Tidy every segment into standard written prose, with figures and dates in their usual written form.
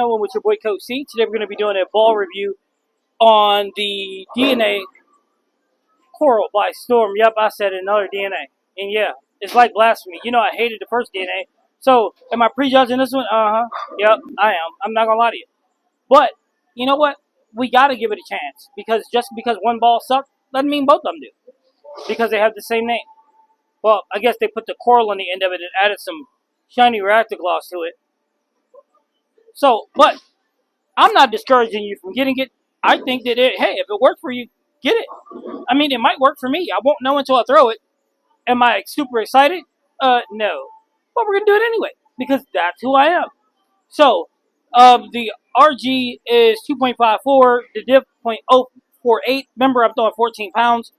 gentlemen, with your boy Coach C. Today we're going to be doing a ball review on the DNA Coil by Storm. Yep, I said another DNA. And yeah, it's like blasphemy. You know I hated the first DNA. So, am I prejudging this one? Yep, I am. I'm not going to lie to you. But, you know what? We got to give it a chance. Because just because one ball sucked, doesn't mean both of them do. Because they have the same name. Well, I guess they put the Coil on the end of it and added some shiny reactor gloss to it. So, but I'm not discouraging you from getting it. I think that hey, if it worked for you, get it. I mean, it might work for me. I won't know until I throw it. Am I super excited? No. But we're going to do it anyway because that's who I am. So, the RG is 2.54, the diff 0.048. Remember, I'm throwing 14 pounds.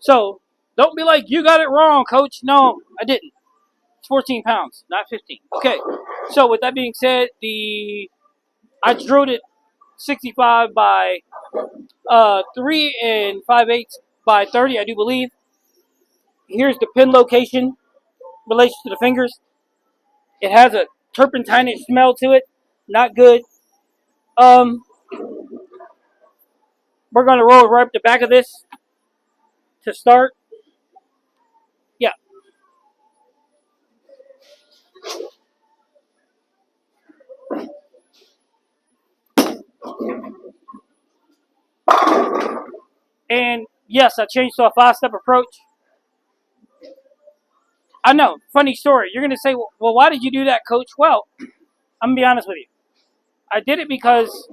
So, don't be like, you got it wrong, coach. No, I didn't. It's 14 pounds, not 15. Okay, so with that being said, I drilled it 65 by 3 5/8 by 30, I do believe. Here's the pin location, relation to the fingers. It has a turpentine smell to it, not good. We're going to roll right up the back of this to start. Yeah. And yes, I changed to a 5-step approach. I know, funny story. You're going to say, well, why did you do that, coach? Well, I'm going to be honest with you. I did it because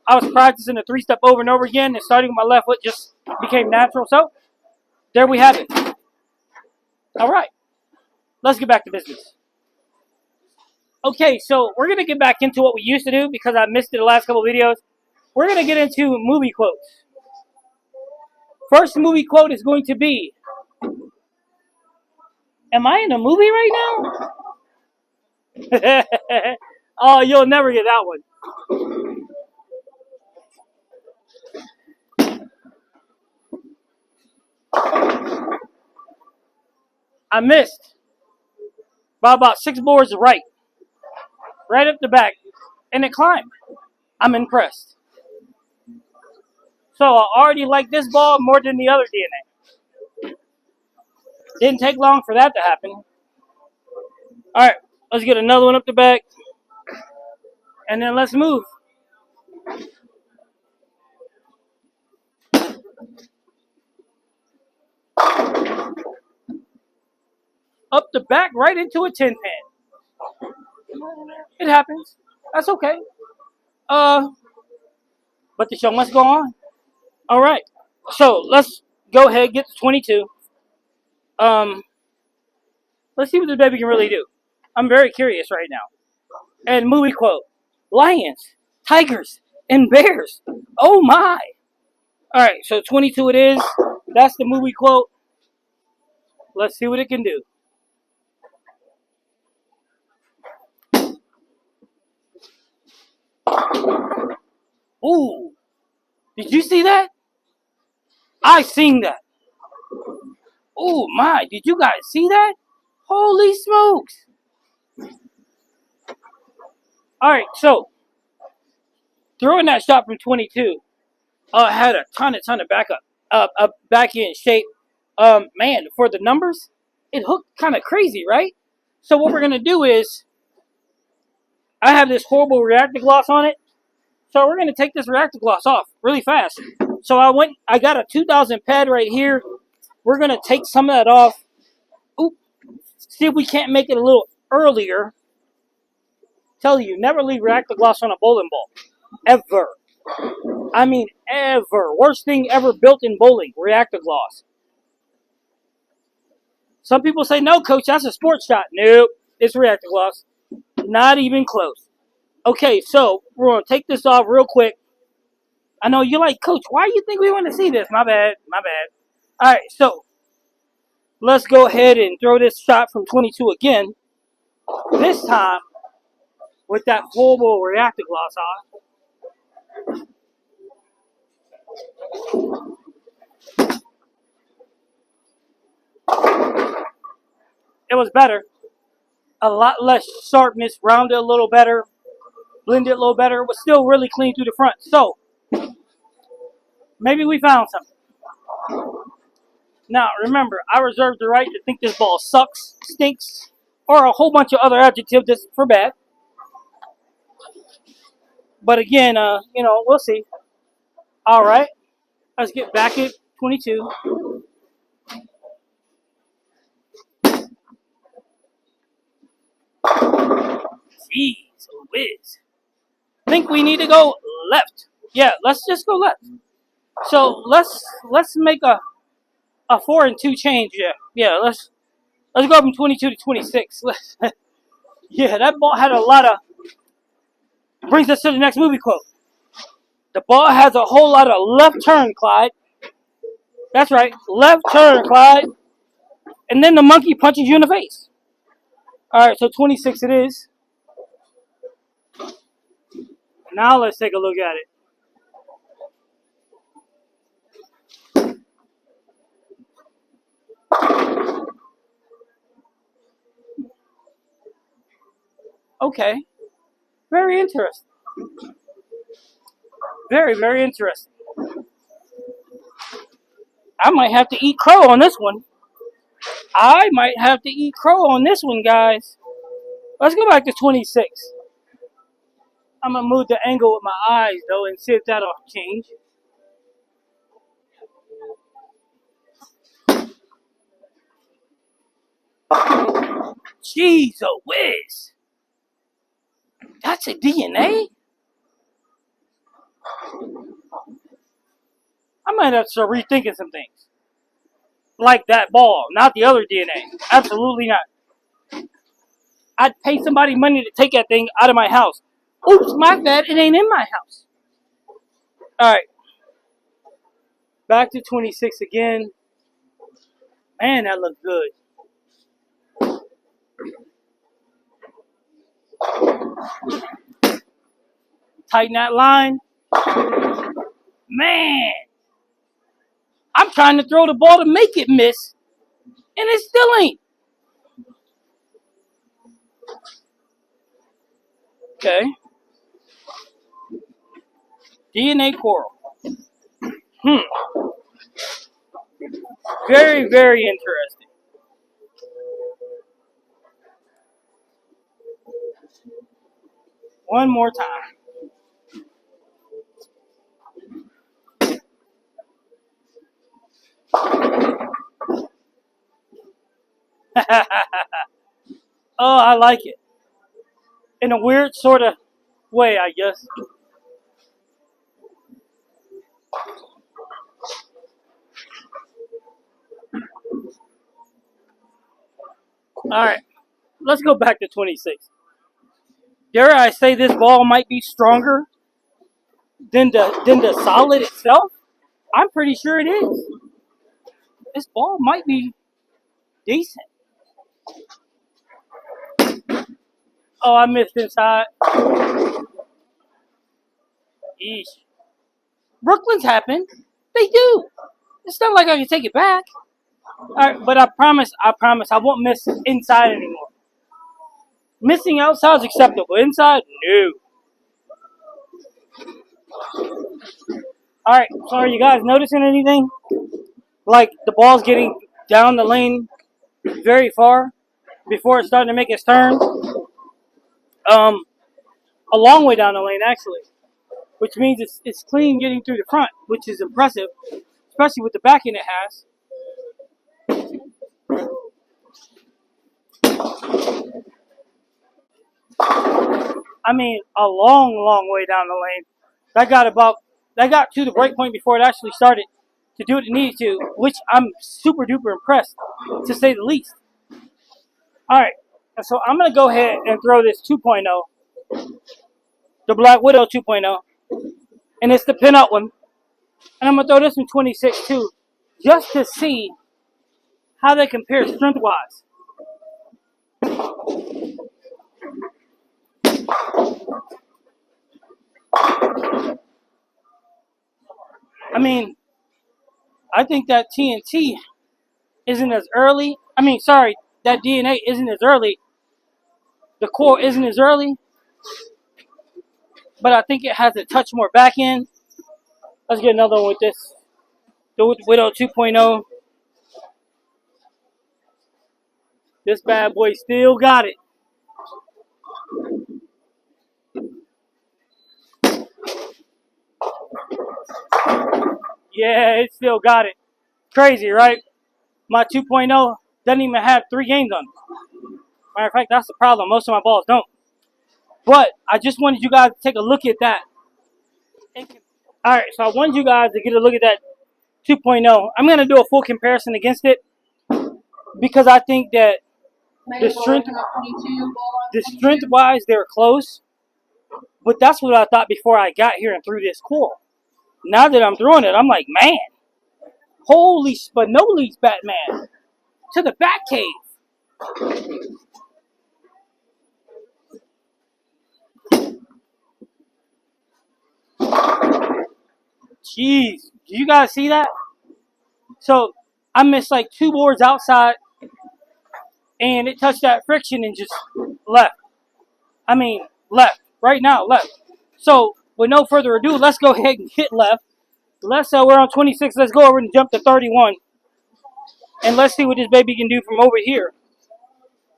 I was practicing the 3-step over and over again, and starting with my left foot just became natural. So, there we have it. All right. Let's get back to business. Okay, so we're going to get back into what we used to do because I missed it the last couple of videos. We're going to get into movie quotes. First movie quote is going to be, am I in a movie right now? Oh, you'll never get that one. I missed by about 6 boards right up the back, and it climbed. I'm impressed. So I already like this ball more than the other DNA. Didn't take long for that to happen. All right, let's get another one up the back, and then let's move. Up the back, right into a tin pan. It happens. That's okay. But the show must go on. All right. So let's go ahead, get to 22. Let's see what the baby can really do. I'm very curious right now. And movie quote: lions, tigers, and bears. Oh my! All right. So 22 it is. That's the movie quote. Let's see what it can do. Ooh, did you see that? I seen that. Oh my, did you guys see that? Holy smokes. Alright, so throwing that shot from 22 had a ton of backup, back end shape. Man, for the numbers, it hooked kind of crazy, right? So what we're going to do is, I have this horrible reactor gloss on it. So we're going to take this reactor gloss off really fast. So I got a 2000 pad right here. We're going to take some of that off. Oop. See if we can't make it a little earlier. Tell you, never leave reactor gloss on a bowling ball. Ever. I mean, ever. Worst thing ever built in bowling, reactor gloss. Some people say, no, coach, that's a sports shot. Nope, it's reactor gloss. Not even close. Okay, so we're going to take this off real quick. I know you're like, coach, why do you think we want to see this? My bad. All right, so let's go ahead and throw this shot from 22 again. This time with that horrible reactor gloss on. It was better. A lot less sharpness, rounded a little better. blend it a little better. It was still really clean through the front. So maybe we found something. Now remember, I reserve the right to think this ball sucks, stinks, or a whole bunch of other adjectives that's for bad. But again, we'll see. All right, let's get back at 22. Jeez whiz. Think we need to go left. Yeah, let's just go left. So let's make a 4 and 2 change. Yeah. Let's go from 22 to 26. Yeah, that ball had a lot of. Brings us to the next movie quote. The ball has a whole lot of left turn, Clyde. That's right, left turn, Clyde. And then the monkey punches you in the face. All right, so 26 it is. Now let's take a look at it. Okay. Very interesting. Very, very interesting. I might have to eat crow on this one. Guys. Let's go back to 26. I'm going to move the angle with my eyes, though, and see if that'll change. Jeez, a whiz. That's a DNA? I might have to start rethinking some things. Like that ball, not the other DNA. Absolutely not. I'd pay somebody money to take that thing out of my house. Oops, my bad, it ain't in my house. Alright. Back to 26 again. Man, that looks good. Tighten that line. Man. I'm trying to throw the ball to make it miss, and it still ain't. Okay. DNA Coil. Very, very interesting. One more time. Oh, I like it. In a weird sort of way, I guess. Alright, let's go back to 26. Dare I say this ball might be stronger than the solid itself? I'm pretty sure it is. This ball might be decent. Oh, I missed inside. Yeesh. Brooklyn's happen. They do. It's not like I can take it back. Alright, but I promise, I won't miss inside anymore. Missing outside is acceptable. Inside, no. Alright, so are you guys noticing anything? Like the ball's getting down the lane very far before it's starting to make its turn? A long way down the lane, actually. Which means it's clean getting through the front, which is impressive, especially with the backing it has. I mean, a long, long way down the lane. That got to the break point before it actually started to do what it needed to, which I'm super duper impressed, to say the least. Alright, so I'm going to go ahead and throw this 2.0, the Black Widow 2.0, and it's the pin-up one. And I'm going to throw this in 26 too, just to see how they compare strength-wise. I mean, I think that TNT isn't as early. That DNA isn't as early. The core isn't as early. but I think it has a touch more back end. Let's get another one with this. The Widow 2.0. This bad boy still got it. Yeah, it still got it. Crazy, right? My 2.0 doesn't even have 3 games on it. Matter of fact, that's the problem. Most of my balls don't. But I just wanted you guys to take a look at that. Alright, so I wanted you guys to get a look at that 2.0. I'm going to do a full comparison against it because I think that the strength wise, they're close. But that's what I thought before I got here and threw this Coil. Now that I'm throwing it, I'm like, man, holy Spinoli's Batman to the Batcave. Jeez, do you guys see that? So I missed like 2 boards outside, and it touched that friction and just left. I mean, left. Right now, left. So with no further ado, let's go ahead and hit left. We're on 26. Let's go over and jump to 31. And let's see what this baby can do from over here.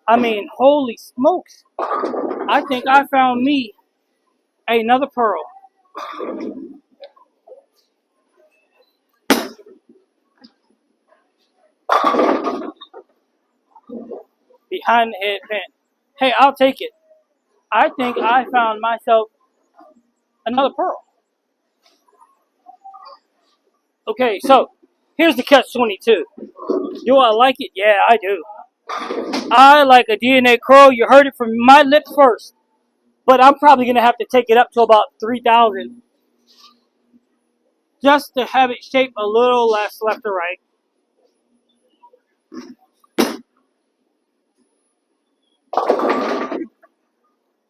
I mean, holy smokes. I think I found me another pearl. Behind the head pin. Hey, I'll take it. I think I found myself another pearl. Okay, so here's the catch-22. Do I like it? Yeah, I do. I like a DNA Coil. You heard it from my lips first. But I'm probably going to have to take it up to about 3,000 just to have it shaped a little less left or right.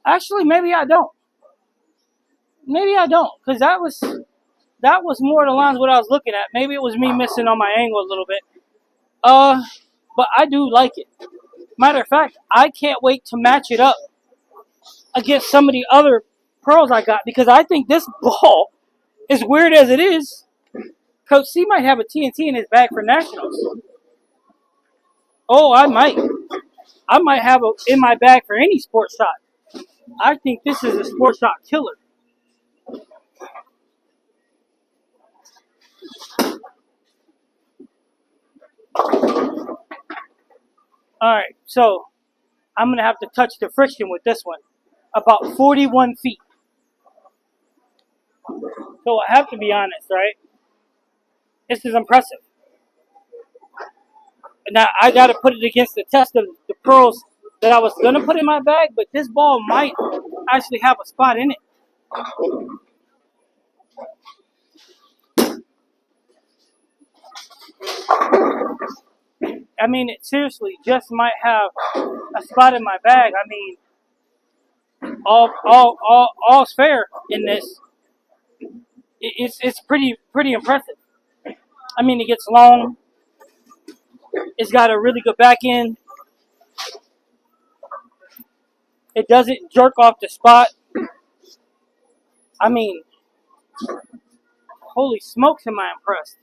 Actually, maybe I don't. Maybe I don't, because that was more the lines what I was looking at. Maybe it was me missing on my angle a little bit. But I do like it. Matter of fact, I can't wait to match it up against some of the other pearls I got because I think this ball, as weird as it is, Coach C might have a TNT in his bag for nationals. Oh, I might. I might have it in my bag for any sports shot. I think this is a sports shot killer. Alright, so I'm going to have to touch the friction with this one. About 41 feet. So I have to be honest, right? This is impressive. Now, I got to put it against the test of the pearls that I was going to put in my bag, but this ball might actually have a spot in it. I mean, it seriously just might have a spot in my bag. I mean, all's fair in this. It's pretty impressive. I mean, it gets long. It's got a really good back end. It doesn't jerk off the spot. I mean, holy smokes, am I impressed.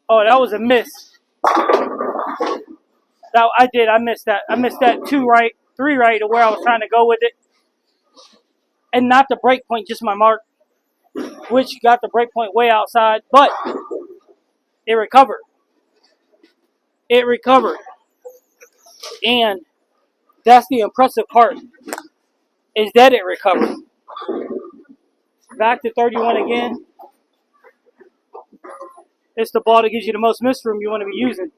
Oh, that was a miss. I missed that. I missed that 2 right, 3 right to where I was trying to go with it. And not the break point, just my mark, which got the break point way outside, but it recovered. It recovered. And that's the impressive part, is that it recovered. Back to 31 again. It's the ball that gives you the most miss room you want to be using.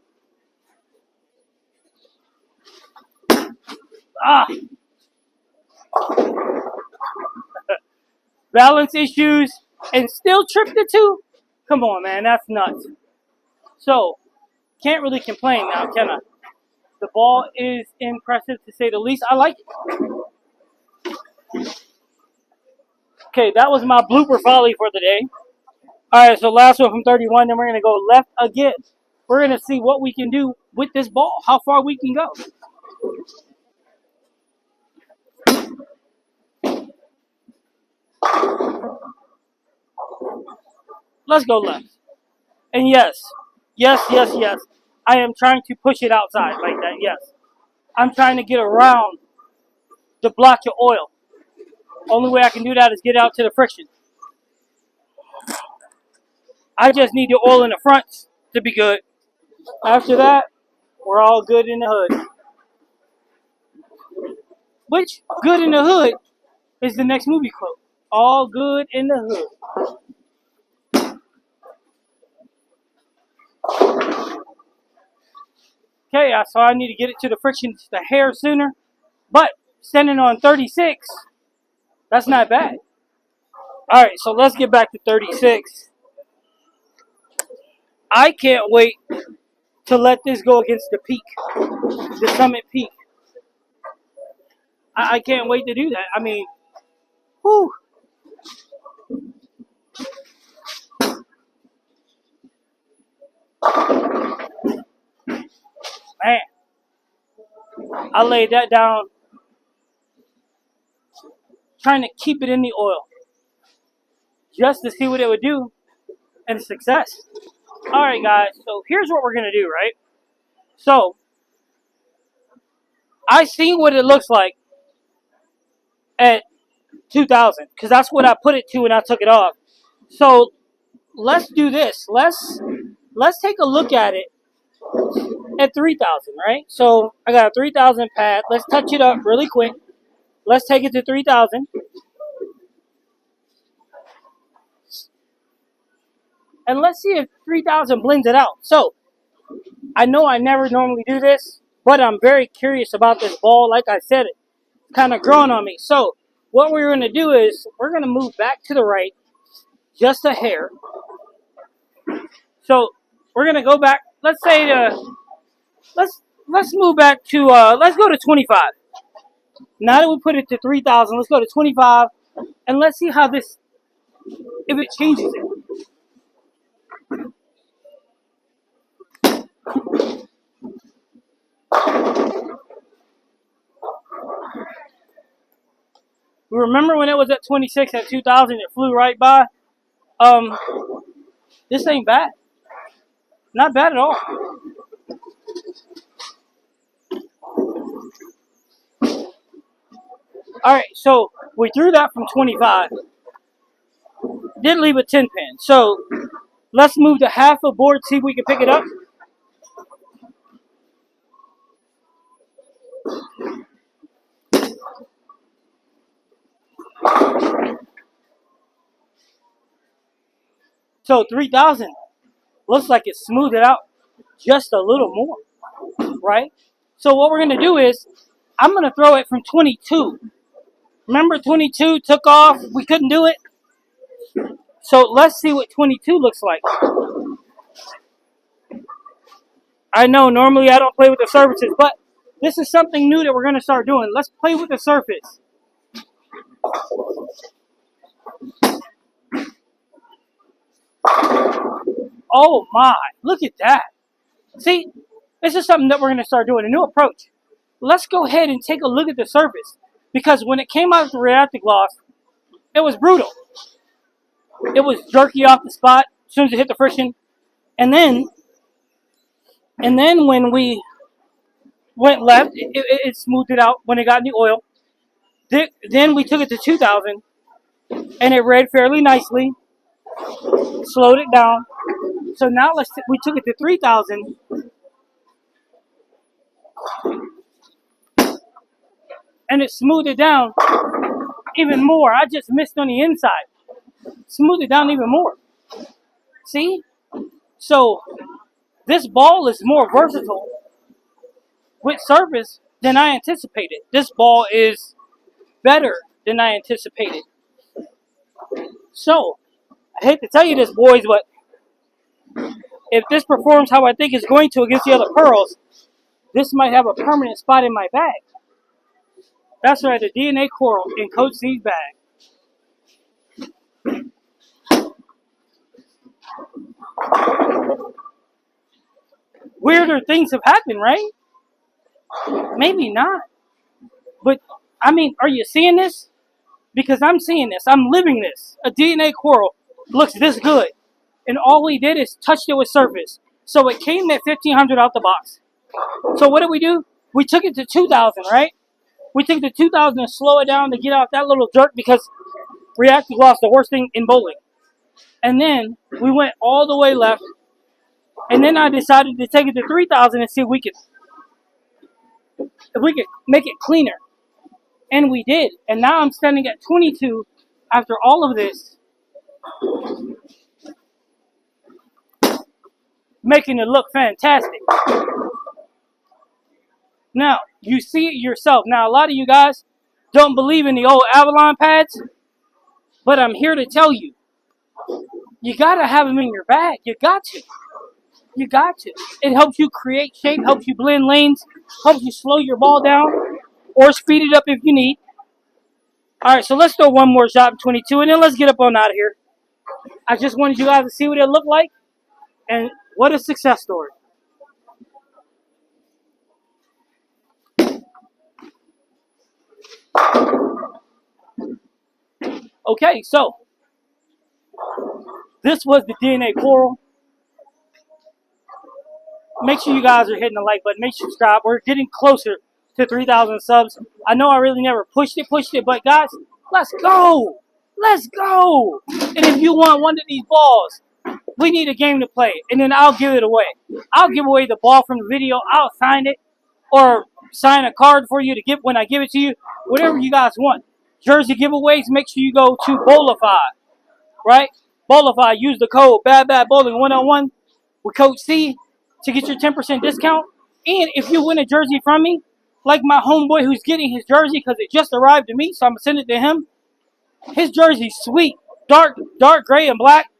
Ah! Balance issues and still tripped the 2? Come on, man, that's nuts. So, can't really complain now, can I? The ball is impressive to say the least. I like it. Okay, that was my blooper volley for the day. Alright, so last one from 31, then we're going to go left again. We're going to see what we can do with this ball, how far we can go. let's go left. And yes, yes, yes, yes. I am trying to push it outside like that, yes. I'm trying to get around the blotch of oil. Only way I can do that is get out to the friction. I just need the oil in the front to be good. After that, we're all good in the hood. Which, good in the hood, is the next movie quote. All good in the hood. Okay, so I need to get it to the friction, the hair sooner. But standing on 36, that's not bad. Alright, so let's get back to 36. I can't wait to let this go against the peak, the summit peak. I can't wait to do that. I mean, whew. Man, I laid that down trying to keep it in the oil just to see what it would do, and success. Alright guys, so here's what we're going to do, right? So, I see what it looks like at 2000, because that's what I put it to when I took it off. So, let's do this. Let's take a look at it at 3000, right? So, I got a 3000 pad. Let's touch it up really quick. Let's take it to 3000. And let's see if 3000 blends it out. So, I know I never normally do this, but I'm very curious about this ball. Like I said, it's kind of growing on me. So, what we're going to do is we're going to move back to the right just a hair. So, we're going to go back. Let's say let's move back to let's go to 25. Now that we put it to 3000, let's go to 25 and let's see how this, if it changes it. Remember when it was at 26 at 2000, it flew right by? This ain't bad. Not bad at all. Alright, so we threw that from 25. Did leave a 10 pin. So let's move to half a board, see if we can pick it up. So 3000 looks like it smoothed it out just a little more, right? So what we're going to do is I'm going to throw it from 22. Remember 22 took off, we couldn't do it? So let's see what 22 looks like. I know normally I don't play with the surfaces, but this is something new that we're going to start doing. Let's play with the surface. Oh my, look at that. See, this is something that we're going to start doing, a new approach. Let's go ahead and take a look at the surface. Because when it came out of the reactive gloss, it was brutal. It was jerky off the spot as soon as it hit the friction. And then when we went left, it smoothed it out when it got in the oil. Then we took it to 2000, and it read fairly nicely. Slowed it down. So now we took it to 3000. And it smoothed it down even more. I just missed on the inside. Smooth it down even more. See? So this ball is more versatile with surface than I anticipated. This ball is better than I anticipated. So, I hate to tell you this, boys, but if this performs how I think it's going to against the other pearls, this might have a permanent spot in my bag. That's right, the DNA Coral in Coach C's bag. Weirder things have happened, right? Maybe not. But, I mean, are you seeing this? Because I'm seeing this. I'm living this. A DNA Coral looks this good and all we did is touched it with surface. So it came at 1,500 out the box. So what did we do? We took it to 2,000, right? We took it to 2,000 to slow it down to get out that little jerk because reactive gloss the worst thing in bowling. And then we went all the way left, and then I decided to take it to 3,000 and see if we could make it cleaner. And we did. And now I'm standing at 22 after all of this, making it look fantastic. Now, you see it yourself. Now, a lot of you guys don't believe in the old Avalon pads, but I'm here to tell you, you got to have them in your bag. You got to. You got to. It helps you create shape, helps you blend lanes, helps you slow your ball down, or speed it up if you need. All right, so let's throw one more shot in 22, and then let's get up on out of here. I just wanted you guys to see what it looked like, and what a success story. Okay, so this was the DNA Coral. Make sure you guys are hitting the like button. Make sure you subscribe. We're getting closer to 3,000 subs. I know I really never pushed it, but guys, let's go. Let's go. And if you want one of these balls, we need a game to play, and then I'll give it away. I'll give away the ball from the video. I'll sign it or sign a card for you to give when I give it to you. Whatever you guys want. Jersey giveaways, make sure you go to Bowlify, right? Bowlify, use the code BadBadBowling101 with Coach C to get your 10% discount. And if you win a jersey from me, like my homeboy who's getting his jersey because it just arrived to me, so I'm going to send it to him. His jersey's sweet, dark gray and black.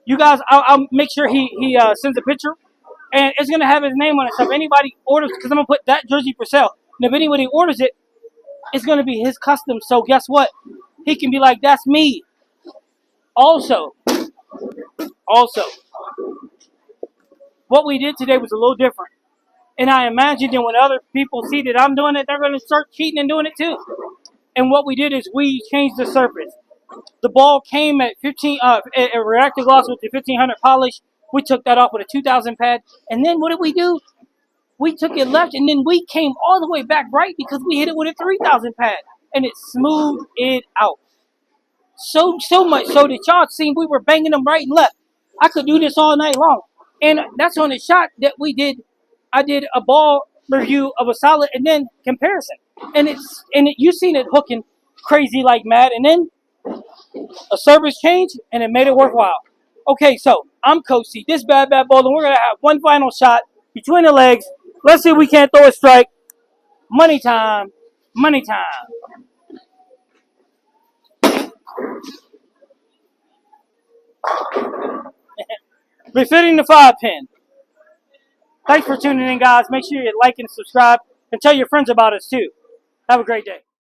You guys, I'll make sure he sends a picture, and it's gonna have his name on it. So if anybody orders, because I'm gonna put that jersey for sale, and if anybody orders it, it's gonna be his custom. So guess what? He can be like, "That's me." Also, what we did today was a little different, and I imagine that when other people see that I'm doing it, they're gonna start cheating and doing it too. And what we did is we changed the surface. The ball came at 15, a reactive gloss with the 1,500 polish. We took that off with a 2,000 pad. And then what did we do? We took it left, and then we came all the way back right because we hit it with a 3,000 pad. And it smoothed it out. So much so that y'all seen we were banging them right and left. I could do this all night long. And that's on the shot that we did. I did a ball review of a solid and then comparison. And you seen it hooking crazy like mad. And then a service change, and it made it worthwhile. Okay, so I'm Coach C. This Bad Bowling. We're going to have one final shot between the legs. Let's see if we can't throw a strike. Money time. Money time. Befitting the 5-pin. Thanks for tuning in, guys. Make sure you like and subscribe, and tell your friends about us, too. Have a great day.